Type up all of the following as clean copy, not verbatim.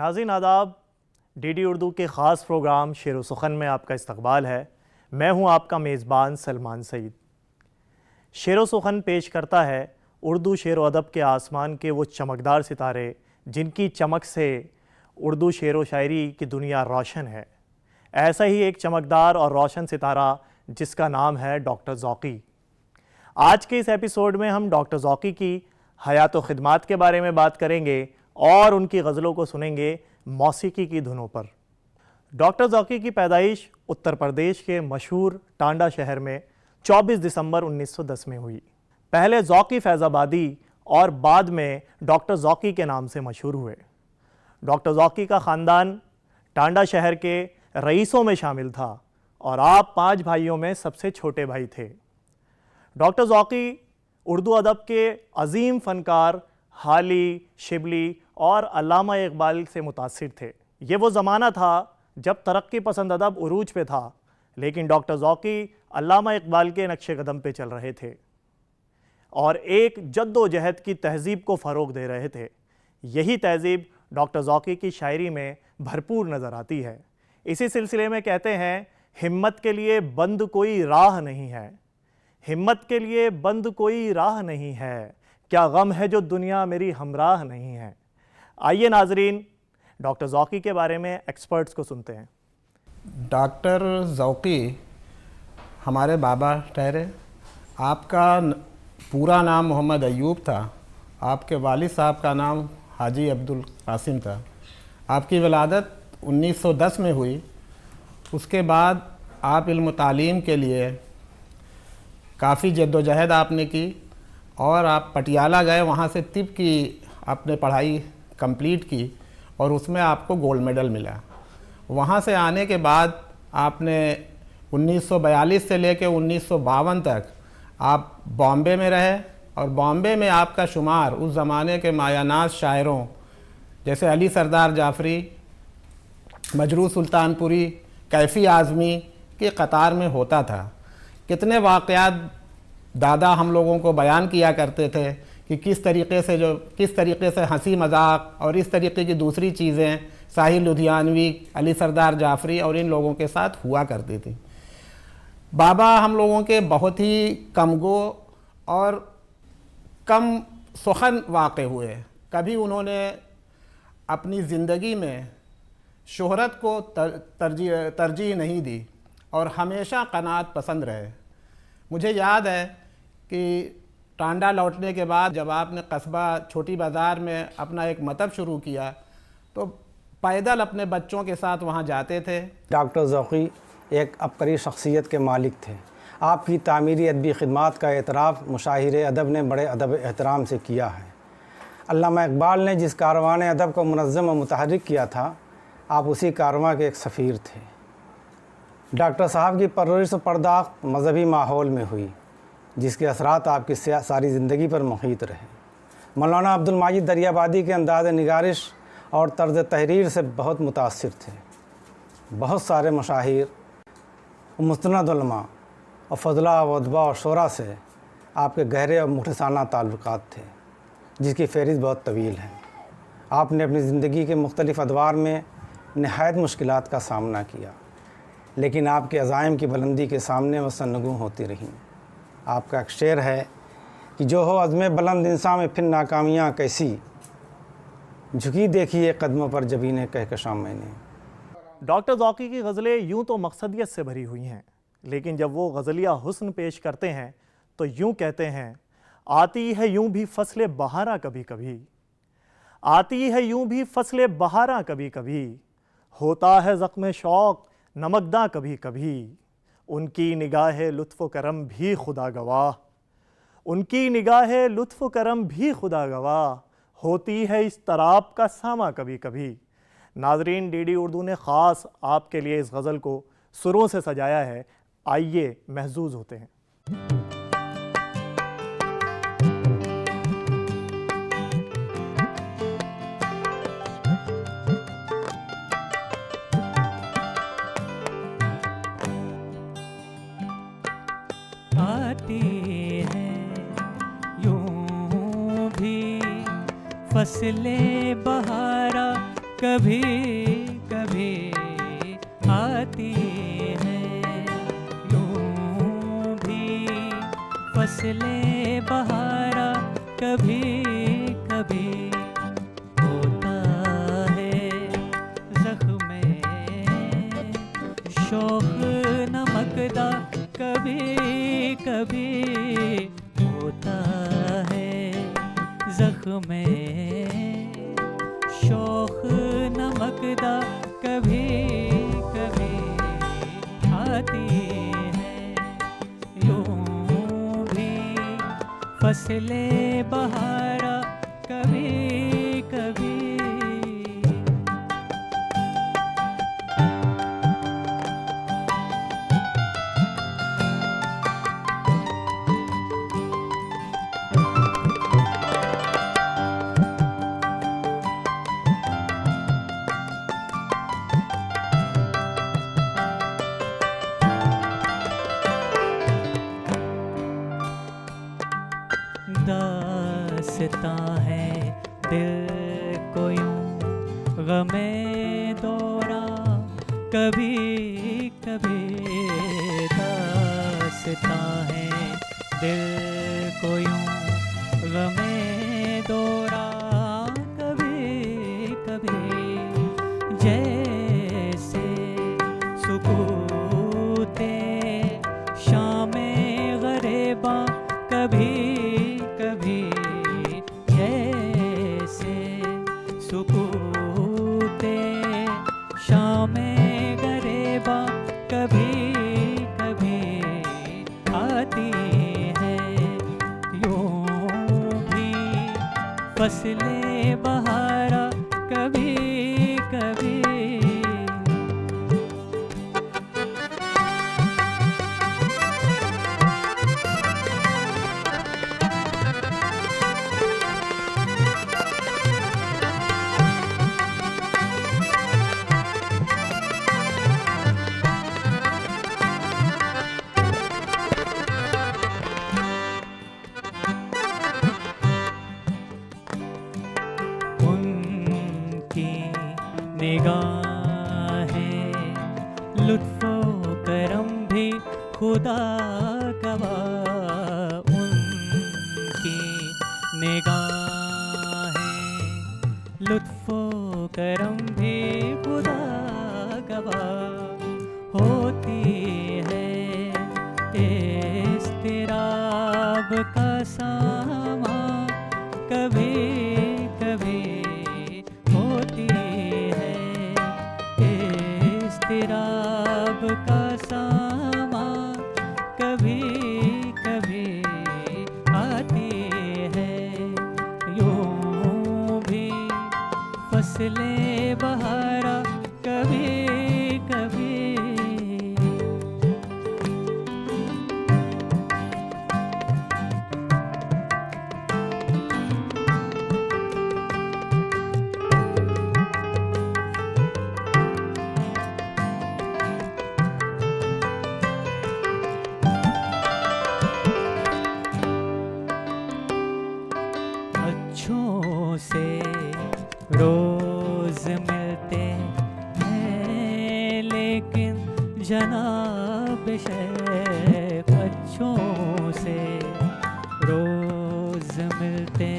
नाज़रीन आदाब, डीडी उर्दू के ख़ास प्रोग्राम शेर व सुखन में आपका इस्तकबाल है। मैं हूं आपका मेज़बान सलमान सईद। शेर व सुखन पेश करता है उर्दू शेर व अदब के आसमान के वो चमकदार सितारे जिनकी चमक से उर्दू शेर व शायरी की दुनिया रोशन है। ऐसा ही एक चमकदार और रोशन सितारा जिसका नाम है डॉक्टर ज़ौक़ी। आज के इस एपिसोड में हम डॉक्टर ज़ौक़ी की हयात व खिदमात के बारे में बात करेंगे और उनकी गज़लों को सुनेंगे मौसीकी की धुनों पर। डॉक्टर ज़ौक़ी की पैदाइश उत्तर प्रदेश के मशहूर टांडा शहर में 24 दिसंबर 1910 में हुई। पहले ज़ौक़ी फैज़ाबादी और बाद में डॉक्टर ज़ौक़ी के नाम से मशहूर हुए। डॉक्टर ज़ौक़ी का ख़ानदान टांडा शहर के रईसों में शामिल था और आप 5 भाइयों में सबसे छोटे भाई थे। डॉक्टर ज़ौक़ी उर्दू अदब के अजीम फ़नकार हाली, शिबली और अल्लामा इक़बाल से मुतासिर थे। ये वो ज़माना था जब तरक्की पसंद अदब उरूज पे था, लेकिन डॉक्टर ज़ौक़ी अल्लामा इक़बाल के नक्शे कदम पे चल रहे थे और एक जद्दोजहद की तहज़ीब को फ़रोग़ दे रहे थे। यही तहज़ीब डॉक्टर ज़ौक़ी की शायरी में भरपूर नज़र आती है। इसी सिलसिले में कहते हैं, हिम्मत के लिए बंद कोई राह नहीं है, हिम्मत के लिए बंद कोई राह नहीं है, क्या गम है जो दुनिया मेरी हमराह नहीं है। आइए नाजरीन, डॉक्टर ज़ौक़ी के बारे में एक्सपर्ट्स को सुनते हैं। डॉक्टर ज़ौक़ी हमारे बाबा ठहरे। आपका पूरा नाम मोहम्मद अय्यूब था। आपके वालिद साहब का नाम हाजी अब्दुल कासिम था। आपकी विलादत 1910 में हुई। उसके बाद आप इल्म तालीम के लिए काफ़ी जद्दोजहद आपने की और आप पटियाला गए, वहाँ से तिब की आपने पढ़ाई कंप्लीट की और उसमें आपको गोल्ड मेडल मिला। वहाँ से आने के बाद आपने 1942 से लेकर 1952 तक आप बॉम्बे में रहे और बॉम्बे में आपका शुमार उस ज़माने के मायानाज़ शायरों जैसे अली सरदार जाफ़री, मजरू सुल्तानपुरी, कैफ़ी आज़मी के कतार में होता था। कितने वाक़यात दादा हम लोगों को बयान किया करते थे कि किस तरीक़े से हंसी मजाक और इस तरीक़े की दूसरी चीज़ें साहिल लुधियानवी, अली सरदार जाफ़री और इन लोगों के साथ हुआ करती थी। बाबा हम लोगों के बहुत ही कमगो और कम सुखन वाक़े हुए। कभी उन्होंने अपनी ज़िंदगी में शोहरत को तरजीह नहीं दी और हमेशा क़नाअत पसंद रहे। मुझे याद है कि टांडा लौटने के बाद जब आपने कस्बा छोटी बाज़ार में अपना एक मकतब शुरू किया तो पैदल अपने बच्चों के साथ वहाँ जाते थे। डॉक्टर ज़ौक़ी एक अबकरी शख्सियत के मालिक थे। आपकी तामीरी अदबी खिदमात का एतराफ़ मुशाहिरे अदब ने बड़े अदब एहतराम से किया है। अल्लामा इक़बाल ने जिस कारवान अदब को मुनज़्ज़म व मुतहर्रिक किया था, आप उसी कारवां के एक सफ़ीर थे। डॉक्टर साहब की परवरिश पर्दाख्त मज़हबी माहौल में हुई, जिसके असरात आपकी सारी ज़िंदगी पर मुहीत रहे। मौलाना अब्दुल माजिद दरियाबादी के अंदाज़ निगारिश और तर्ज़ तहरीर से बहुत मुतासिर थे। बहुत सारे मशाहिर, मुस्तनद उलमा और फ़ज़ला व अदबा और शोरा से आपके गहरे और मुखलिसाना ताल्लुकात थे, जिसकी फ़हरिस्त बहुत तवील है। आपने अपनी ज़िंदगी के मुख्तलिफ़ अदवार में नहायत मुश्किलात का सामना किया, लेकिन आपके अज़ाइम की बुलंदी के सामने वह सन्नगू होती रहीं। आपका एक शेर है कि जो हो अज़्म बुलंद इंसान में फिर नाकामियाँ कैसी, झुकी देखिए कदमों पर जबीने कहकशां मैंने। डॉक्टर ज़ौक़ी की गज़लें यूँ तो मकसदियत से भरी हुई हैं, लेकिन जब वो गज़लिया हुस्न पेश करते हैं तो यूँ कहते हैं, आती है यूँ भी फ़स्ल बहारा कभी कभी, आती है यूँ भी फ़स्ल बहारा कभी कभी, होता है ज़ख्म शौक़ नमकदा कभी कभी, उनकी निगाह लुत्फ़ करम भी खुदा गवाह, उनकी निगाह लुत्फ़ करम भी खुदा गवाह, होती है इस तराब का सामा कभी कभी। नाजरीन, डीडी उर्दू ने ख़ास आपके लिए इस गज़ल को सुरों से सजाया है। आइए महजूज़ होते हैं। आती है यूं भी फसले बहारा कभी कभी आती है। यूं भी फसलें बहारा कभी कभी होता है ज़ख्मे शौक़ नमकदा कभी कभी होता है ज़ख्मे शौक़ नमकदा कभी कभी आती है। यूं भी फसलें बहारा कभी कभी दास्तां है दिल को यूं गमे दौरा कभी कभी दास्तां है दिल को यूं गमे दौरा कभी कभी जैसे सुकूते शामे ग़रीबा कभी कभी जैसे सुकूते शामे ग़रीबा कभी कभी आती है। यूं भी फसलें बहारा कभी कभी निगाहें लुत्फ़ो करम भी खुदा गवा। उनकी निगाहें लुत्फ़ो करम भी खुदा गवा होती है। इज़्तिराब का सामा कभी कभी होती है। इज़्तिराब का सामा कभी कभी आती है। यूं भी फसलें बहारा कभी कभी अच्छों से रोज़ मिलते हैं लेकिन जनाब शेख अच्छों से रोज़ मिलते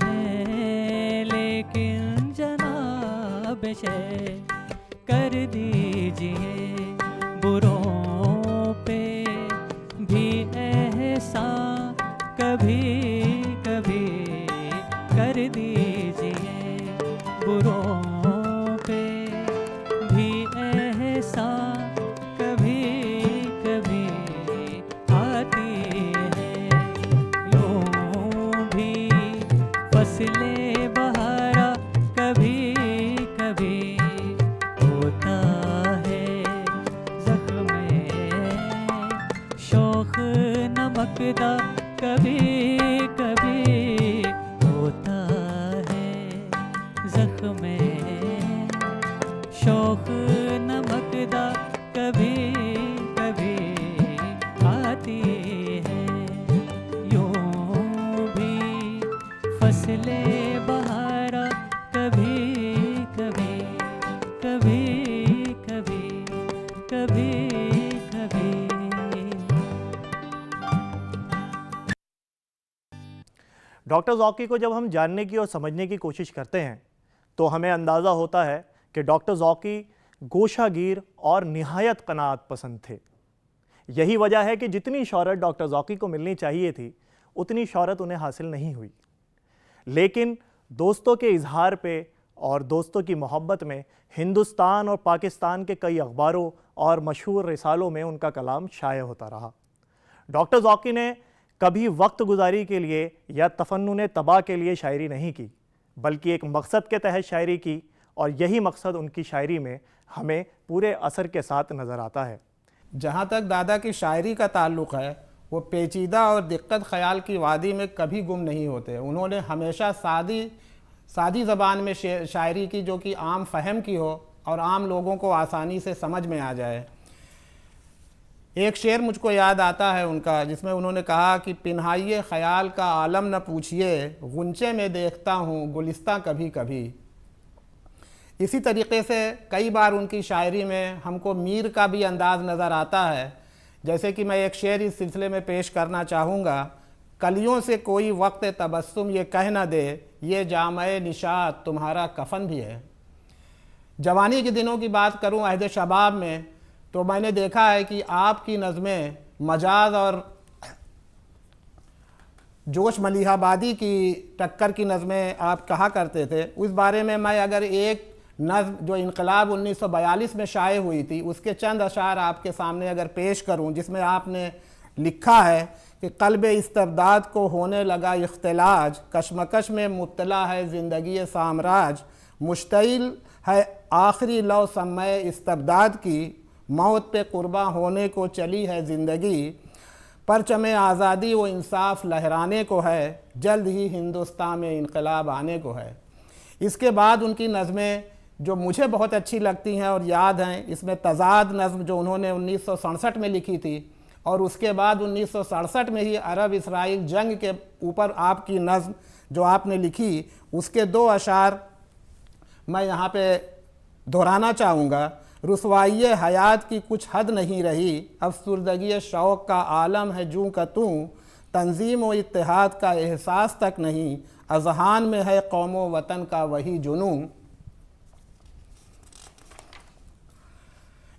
हैं लेकिन जनाब शेख कर दीजिए बुरों पे भी एहसान कभी कभी कर दीजिए बुरों पे भी एहसान कभी कभी आती है। यूं भी फसलें बहारा कभी कभी होता है ज़ख्मे शौक़ नमकदा कभी कभी होता है ज़ख्मे शौक़ नमकदा कभी कभी आती है। यूं भी फसलें बहारा कभी कभी डॉक्टर ज़ौकी को जब हम जानने की और समझने की कोशिश करते हैं तो हमें अंदाज़ा होता है कि डॉक्टर ज़ौकी गोशागीर और निहायत क़नाअत पसंद थे। यही वजह है कि जितनी शोहरत डॉक्टर ज़ौकी को मिलनी चाहिए थी उतनी शोहरत उन्हें हासिल नहीं हुई, लेकिन दोस्तों के इजहार पे और दोस्तों की मोहब्बत में हिंदुस्तान और पाकिस्तान के कई अखबारों और मशहूर रिसालों में उनका कलाम शाये होता रहा। डॉक्टर ज़ौकी ने कभी वक्त गुजारी के लिए या तफन्नुन तबाह के लिए शायरी नहीं की, बल्कि एक मकसद के तहत शायरी की, और यही मकसद उनकी शायरी में हमें पूरे असर के साथ नज़र आता है। जहाँ तक दादा की शायरी का ताल्लुक़ है, वो पेचीदा और दिक्कत ख्याल की वादी में कभी गुम नहीं होते। उन्होंने हमेशा सादी ज़बान में शायरी की जो कि आम फहम की हो और आम लोगों को आसानी से समझ में आ जाए। एक शेर मुझको याद आता है उनका, जिसमें उन्होंने कहा कि पिन्हाइए ख़याल का आलम न पूछिए, गुंचे में देखता हूँ गुलिस्तां कभी कभी। इसी तरीक़े से कई बार उनकी शायरी में हमको मीर का भी अंदाज़ नज़र आता है। जैसे कि मैं एक शेर इस सिलसिले में पेश करना चाहूँगा। कलियों से कोई वक्त तबस्सुम ये कह न दे, ये जामे निशात तुम्हारा कफन भी है। जवानी के दिनों की बात करूँ, अहद शबाब में, तो मैंने देखा है कि आपकी नज़में मजाज और जोश मलिहाबादी की टक्कर की नज़में आप कहा करते थे। उस बारे में मैं अगर एक नज़्म जो इनकलाब 1942 में शाये हुई थी उसके चंद अशार आपके सामने अगर पेश करूं, जिसमें आपने लिखा है कि क़ल्ब इस्तबदाद को होने लगा इख्तिलाज, कशमकश में मुब्तला है ज़िंदगी साम्राज, मुश्तइल है आखिरी लौ समय इस्तबदाद की, मौत पे कुर्बा होने को चली है ज़िंदगी, परचम आज़ादी व इंसाफ लहराने को है, जल्द ही हिंदुस्तान में इनकलाब आने को है। इसके बाद उनकी नज़में जो मुझे बहुत अच्छी लगती हैं और याद हैं, इसमें तज़ाद नज़्म जो उन्होंने 1967 में लिखी थी, और उसके बाद 1967 में ही अरब इसराइल जंग के ऊपर आपकी नज़्म जो आपने लिखी, उसके दो अशार मैं यहाँ पे दोहराना चाहूँगा। रुसवाई हयात की कुछ हद नहीं रही, अफसुर्दगी शौक़ का आलम है जूँ का तू, तंजीम व इत्तेहाद का एहसास तक नहीं, अज़हान में है कौम व वतन का वही जुनून।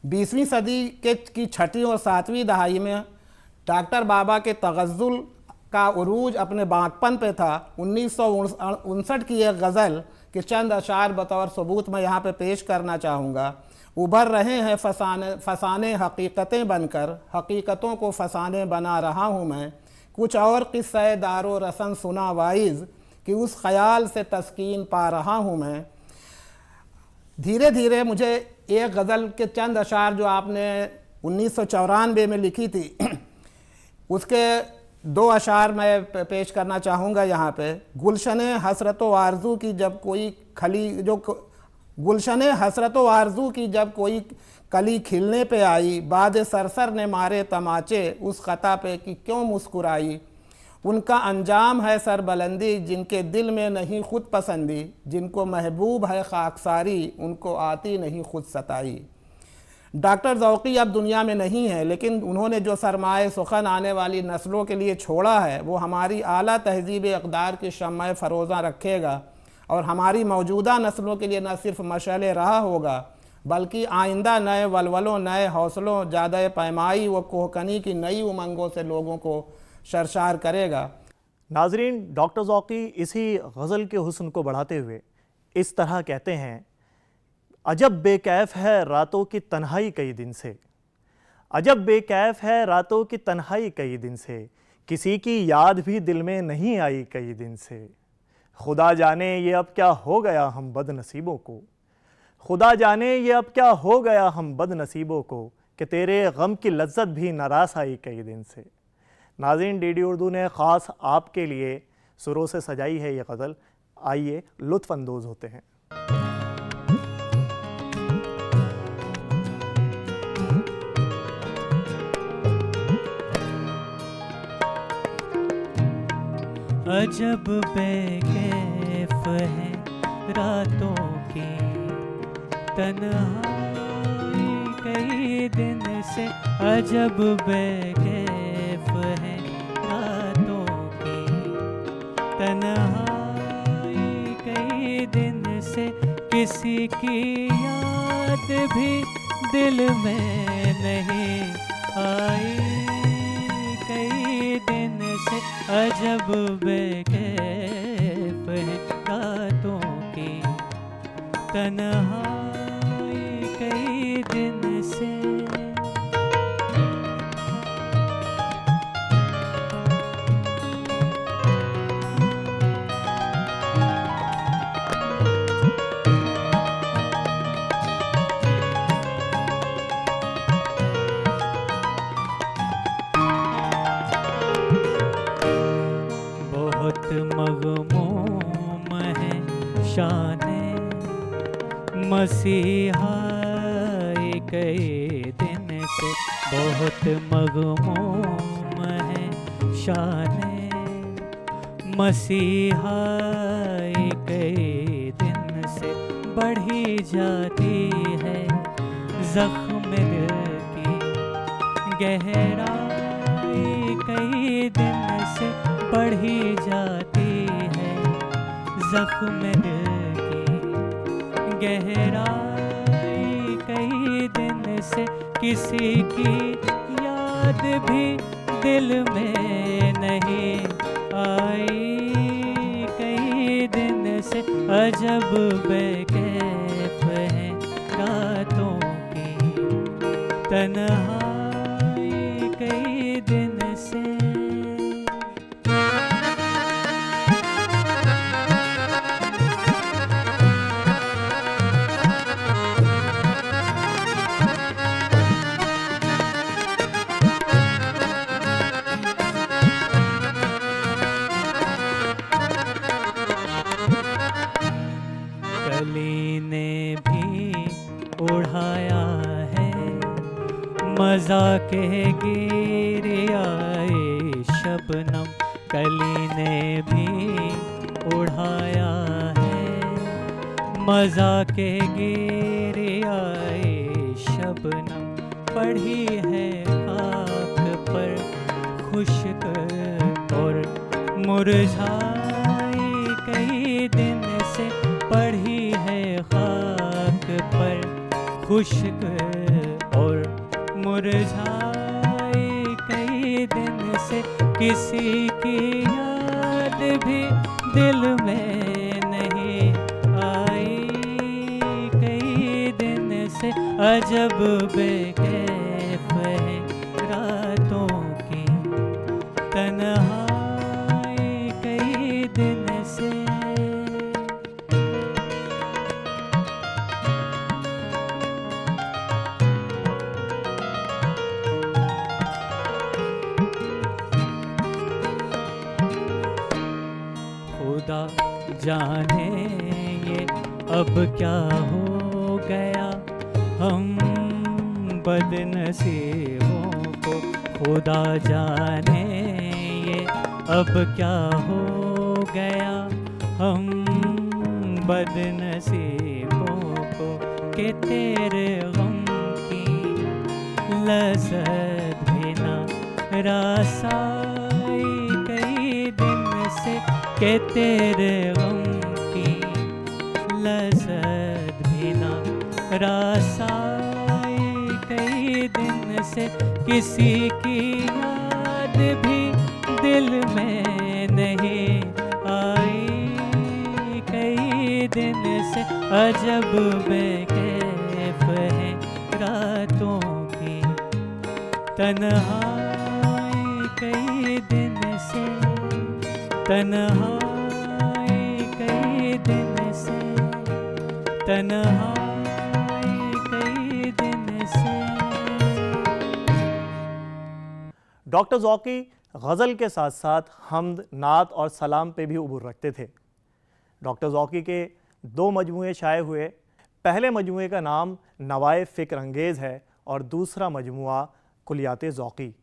20वीं सदी की छठी और 7वीं दहाई में डॉक्टर बाबा के तगज़्ज़ुल का उरूज अपने बाँकपन पे था। 1959 की एक गज़ल के चंद अशार बतौर सबूत मैं यहाँ पे पेश करना चाहूँगा। उभर रहे हैं फसाने हकीकतें बनकर, हकीकतों को फसाने बना रहा हूँ मैं, कुछ और किस्से दारो रसन सुना वाइज, कि उस ख़याल से तस्कीन पा रहा हूँ मैं। धीरे धीरे मुझे एक गज़ल के चंद अशार जो आपने 1994 में लिखी थी उसके दो अशार मैं पेश करना चाहूँगा यहाँ पे। गुलशने हसरत व आरज़ू की जब कोई गुलशने हसरत व आरज़ू की जब कोई कली खिलने पे आई, बाद सरसर ने मारे तमाचे उस ख़ता पे कि क्यों मुस्कुराई। उनका अंजाम है सरबलंदी जिनके दिल में नहीं खुद पसंदी, जिनको महबूब है खाकसारी उनको आती नहीं खुद सताई। डॉक्टर ज़ौकी अब दुनिया में नहीं है, लेकिन उन्होंने जो सरमाए सुखन आने वाली नस्लों के लिए छोड़ा है वो हमारी आला तहज़ीब इक़दार की शम्मा फ़रोज़ा रखेगा और हमारी मौजूदा नस्लों के लिए न सिर्फ मशअल राह होगा बल्कि आइंदा नए वलवलों, नए हौसलों, ज़्यादा पैमाई व कोहकनी की नई उमंगों से लोगों को शर्शार करेगा। नाजरीन, डॉक्टर ज़ौकी इसी गज़ल के हुस्न को बढ़ाते हुए इस तरह कहते हैं, अजब बेकैफ़ है रातों की तन्हाई कई दिन से, अजब बेकैफ़ है रातों की तन्हाई कई दिन से, किसी की याद भी दिल में नहीं आई कई दिन से। खुदा जाने ये अब क्या हो गया हम बदनसीबों को, खुदा जाने ये अब क्या हो गया हम बदनसीबों को, कि तेरे गम की लज्जत भी नारास आई कई दिन से। नाज़रीन, डीडी उर्दू ने ख़ास आपके लिए सुरों से सजाई है ये गज़ल। आइए लुत्फ़ अंदोज़ होते हैं। अजब बेकैफ है रातों की तन्हाई कई दिन से, अजब बेकैफ है रातों की तन्हाई कई दिन से किसी की याद भी दिल में नहीं आई, कई दिन से अजब बेकैफ है रातों की तन्हाई कई दिन से। बहुत मगमूम है शाने मसीहा कई दिन से, बहुत मगमूम है शाने मसीहा कई दिन से, बढ़ी जाती है जख्म दिल की गहराई कई दिन से, बढ़ी जाती है जख्म दिल की गहराई कई दिन से, किसी की याद भी दिल में नहीं आई, कई दिन से अजब बेकैफ है रातों की तन्हाई कई दिन से। कली ने भी उड़ाया है मज़ा के गिर आए शबनम, कली ने भी उड़ाया है मज़ा के गिर आए शबनम, पड़ी है खाक पर खुश्क और मुरझाई कई दिन से, पड़ी है खाक पर खुश्क और मुरझाई कई दिन से, किसी की याद भी दिल में नहीं आई, कई दिन से अजब बेकैफ है रातों की तन्हाई कई दिन से। खुदा जाने ये अब क्या हो गया हम बदनसीबों को, खुदा जाने ये अब क्या हो गया हम बदनसीबों को, कि तेरे गम की लज़्ज़त भी ना रसाई कई दिन से, के तेरे गम की लज़्ज़त भी ना रसाई कई दिन से, किसी की याद भी दिल में नहीं आई, कई दिन से अजब बेकैफ है रातों की तन्हाई कई दिन से, तन्हाई कई दिन से, तन्हाई कई दिन से। डॉक्टर ज़ौकी गज़ल के साथ साथ हम्द, नात और सलाम पे भी उबूर रखते थे। डॉक्टर ज़ौकी के 2 मजमूए शाये हुए। पहले मजमूए का नाम नवाए फ़िक्र अंगेज़ है और दूसरा मजमुआ कुलियात ज़ौकी।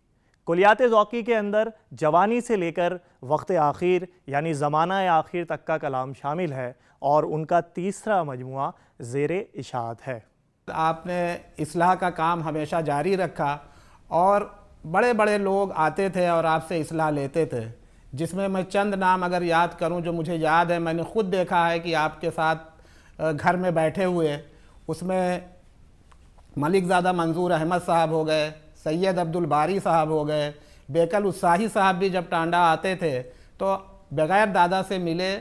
कुलियात ज़ौकी के अंदर जवानी से लेकर वक्त आखिर यानी ज़माना आखिर तक का कलाम शामिल है और उनका तीसरा मजमुआ ज़ेरे इशाअत है। आपने इस्लाह का काम हमेशा जारी रखा और बड़े बड़े लोग आते थे और आपसे इस्लाह लेते थे। जिसमें मैं चंद नाम अगर याद करूं जो मुझे याद है, मैंने ख़ुद देखा है कि आपके साथ घर में बैठे हुए, उसमें मलिकज़ादा मंजूर अहमद साहब हो गए, सैयद अब्दुल बारी साहब हो गए, बेकल उत्साही साहब भी जब टांडा आते थे तो बग़ैर दादा से मिले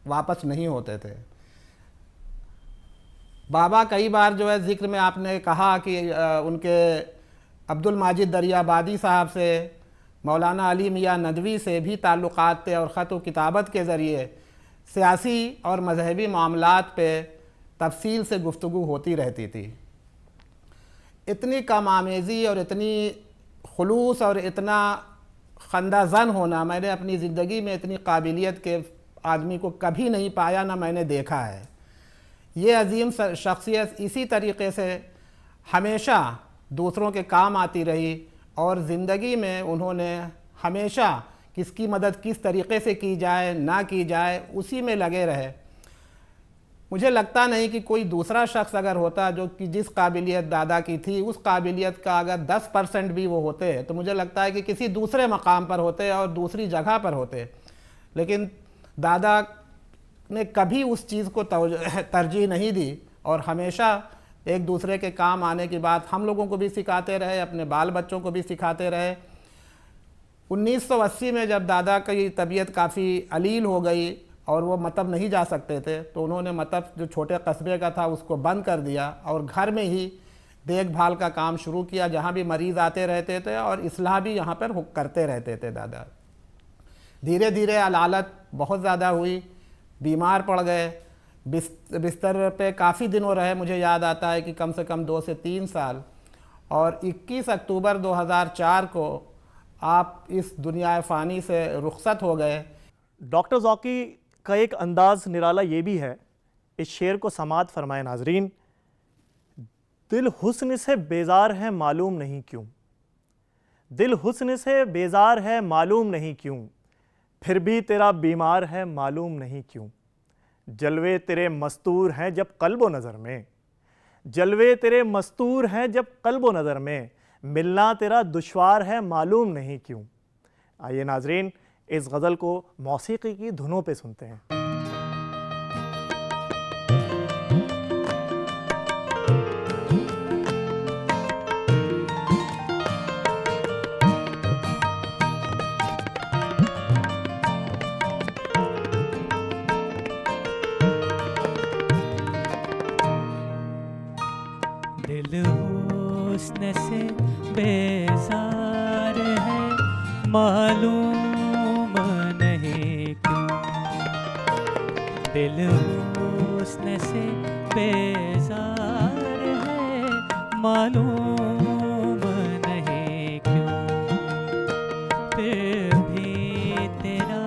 वापस नहीं होते थे। बाबा कई बार जो है ज़िक्र में आपने कहा कि उनके अब्दुल माजिद दरियाबादी साहब से, मौलाना अली मियाँ नदवी से भी ताल्लुक़ात थे और ख़त व किताबत के ज़रिए सियासी और मजहबी मामलात पे तफसील से गुफ्तगू होती रहती थी। इतनी कम आमेज़ी और इतनी खुलूस और इतना खंदाज़न होना मैंने अपनी ज़िंदगी में इतनी काबिलियत के आदमी को कभी नहीं पाया, ना मैंने देखा है। ये अजीम शख्सियत इसी तरीक़े से हमेशा दूसरों के काम आती रही और ज़िंदगी में उन्होंने हमेशा किसकी मदद किस तरीक़े से की जाए ना की जाए उसी में लगे रहे। मुझे लगता नहीं कि कोई दूसरा शख्स अगर होता जो कि जिस काबिलियत दादा की थी उस काबिलियत का अगर 10% भी वो होते तो मुझे लगता है कि किसी दूसरे मकाम पर होते और दूसरी जगह पर होते। लेकिन दादा ने कभी उस चीज़ को तरजीह नहीं दी और हमेशा एक दूसरे के काम आने की बात हम लोगों को भी सिखाते रहे, अपने बाल बच्चों को भी सिखाते रहे। 1980 में जब दादा की तबीयत काफ़ी अलील हो गई और वो मतब नहीं जा सकते थे तो उन्होंने मतब जो छोटे कस्बे का था उसको बंद कर दिया और घर में ही देखभाल का काम शुरू किया, जहाँ भी मरीज़ आते रहते थे और इस्लाह भी यहाँ पर करते रहते थे दादा। धीरे धीरे अलालत बहुत ज़्यादा हुई, बीमार पड़ गए, बिस्तर पे काफ़ी दिनों रहे। मुझे याद आता है कि कम से कम 2 से 3 साल। और 21 अक्टूबर 2004 को आप इस दुनिया फ़ानी से रुखसत हो गए। डॉक्टर ज़ौकी का एक अंदाज़ निराला ये भी है, इस शेर को समात फरमाए नाजरीन। दिल हुस्न से बेजार है मालूम नहीं क्यों, दिल हुस्न से बेजार है मालूम नहीं क्यों, फिर भी तेरा बीमार है मालूम नहीं क्यों। जलवे तेरे मस्तूर हैं जब कल्बो नज़र में, जलवे तेरे मस्तूर हैं जब कल्बो नज़र में, मिलना तेरा दुश्वार है मालूम नहीं क्यों। आइए नाजरीन इस गज़ल को मौसीकी की धुनों पे सुनते हैं। दिल हुस्न से बेजार है मालूम नहीं क्यों, दिल हुस्न से बेजार है मालूम नहीं क्यों, फिर भी तेरा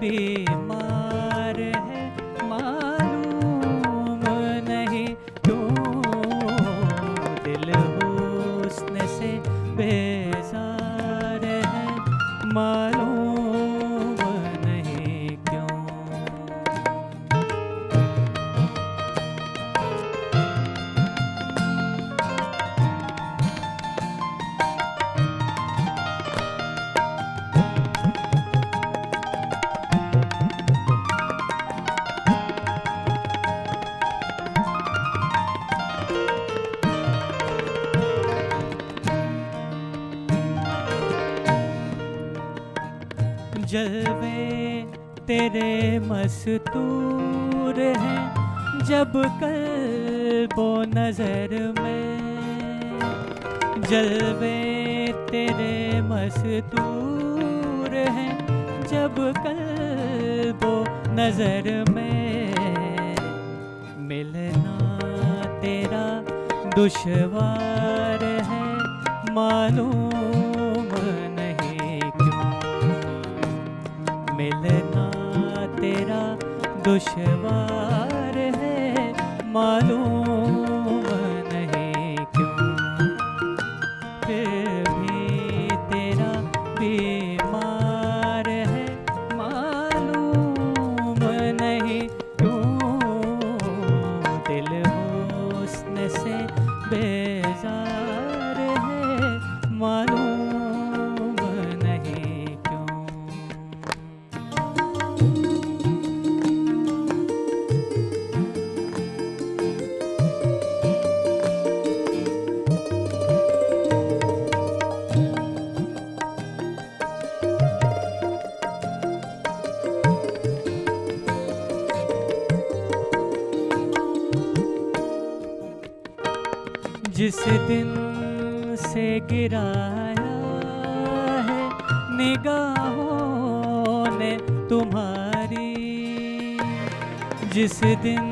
बीमार है मालूम नहीं क्यों, दिल हुस्न से बेजार है मालूम नहीं क्यों। जलवे तेरे मस्तूर हैं जब कल्बो नज़र में, जलवे तेरे मस्तूर हैं जब कल्बो नज़र में, मिलना तेरा दुश्वार है मालूम नहीं क्यों, मिलना तेरा दुश्वार है मालूम नहीं क्यों, फिर भी तेरा बीमार है मालूम नहीं क्यों, दिल हुस्न से बेजार है मालूम नहीं क्यों। जिस दिन से गिराया है निगाहों ने तुम्हारी, जिस दिन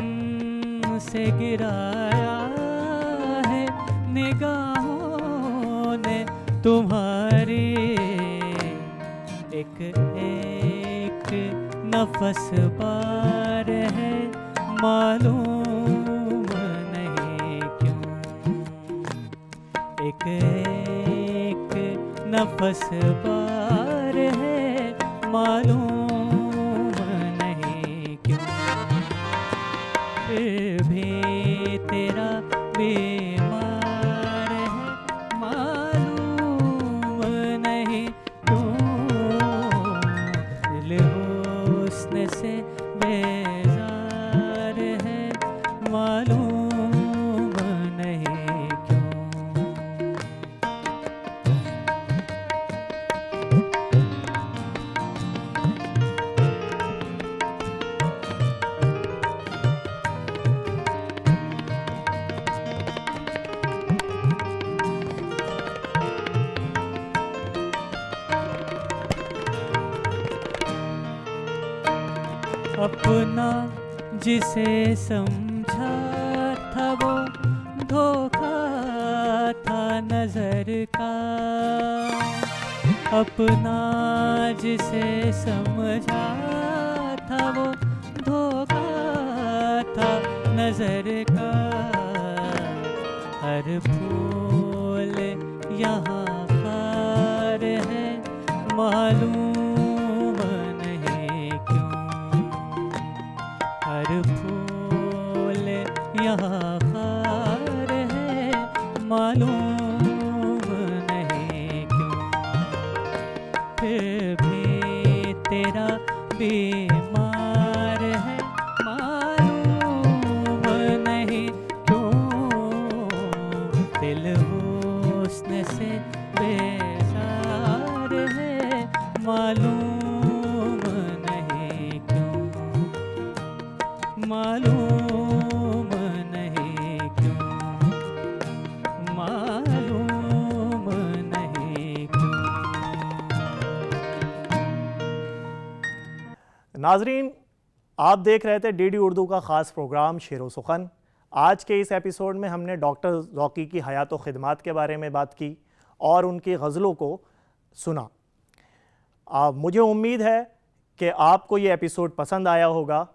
से गिराया है निगाहों ने तुम्हारी, एक एक नफस बार है मालूम नहीं क्यों, एक एक नफस बार है मालूम नहीं क्यों, फिर भी तेरा बीमार है मालूम नहीं क्यों, दिल हुस्न से बेजार है मालूम नहीं क्यों। अपना जिसे समझा था वो धोखा था नजर का, अपना जिसे समझा था वो धोखा था नजर का, हर फूल यहाँ खार है मालूम नहीं क्यों, हर फूल यहाँ खार है मालूम नहीं क्यों, फिर भी तेरा बीमार है मालूम नहीं क्यों, दिल हुस्न से बेजार है मालूम नहीं क्यों, मालूम नहीं क्यों, मालूम नहीं क्यों। नाजरीन, आप देख रहे थे डीडी उर्दू का ख़ास प्रोग्राम शेरो सुखन। आज के इस एपिसोड में हमने डॉक्टर ज़ौकी की हयात व ख़िदमात के बारे में बात की और उनकी गज़लों को सुना। मुझे उम्मीद है कि आपको ये एपिसोड पसंद आया होगा।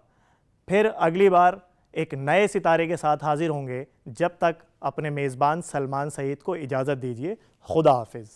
फिर अगली बार एक नए सितारे के साथ हाजिर होंगे। जब तक अपने मेज़बान सलमान सईद को इजाज़त दीजिए। खुदा हाफिज़।